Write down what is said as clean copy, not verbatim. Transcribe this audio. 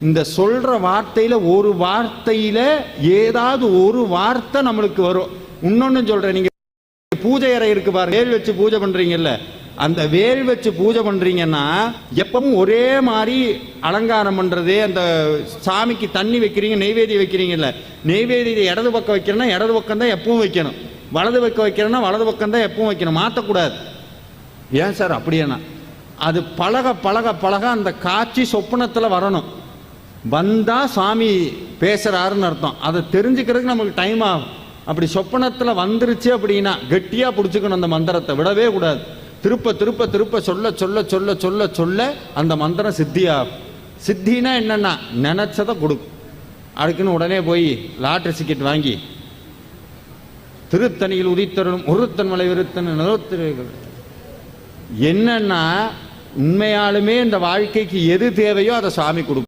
இந்த சொல்ற வார்த்தையில ஒரு வார்த்தையில ஏதாவது ஒரு வார்த்தை நம்மளுக்கு வரும். இன்னொன்னு சொல்றேன், நீங்க பூஜை அறை இருக்கு பாருங்க, வேல் வச்சு பூஜை பண்றீங்கல்ல, அந்த வேல் வச்சு பூஜை பண்றீங்கன்னா எப்பவும் ஒரே மாதிரி அலங்காரம் பண்றது, அந்த சாமிக்கு தண்ணி வைக்கிறீங்க, நெய்வேதியம் வைக்கிறீங்கல்ல, நெய்வேதியை இடது பக்கம் வைக்கிறேன்னா இடது பக்கம் தான் எப்பவும் வைக்கணும், வலது பக்கம் வைக்கிறேன்னா வலது பக்கம் தான் எப்பவும் வைக்கணும், மாற்றக்கூடாது. ஏன் சார் அப்படியேனா? அது பழக பழக பழக அந்த காட்சி சொப்பனத்தில் வரணும். வந்தா சாமி பேசுறாருன்னு அர்த்தம். அதை தெரிஞ்சுக்கிறதுக்கு நமக்கு டைம் ஆகும். அப்படி சொப்பனத்தில் வந்துருச்சு அப்படின்னா கெட்டியா பிடிச்சிக்கணும், அந்த மந்திரத்தை விடவே கூடாது. திருப்ப திருப்ப திருப்ப சொல்ல சொல்ல சொல்ல சொல்ல சொல்ல அந்த மந்திரம் சித்தியாகும். சித்தினா என்னன்னா நினைச்சதை கொடுக்கும். அதுக்குன்னு உடனே போய் லாட்டரி டிக்கெட் வாங்கி திருத்தணியில் உதித்தரும் ஒருத்தன் மலை விருத்தன் நிறுத்திருக்கிறது. என்னன்னா உண்மையாலுமே இந்த வாழ்க்கைக்கு எது தேவையோ அதை சாமி கொடுக்கும்.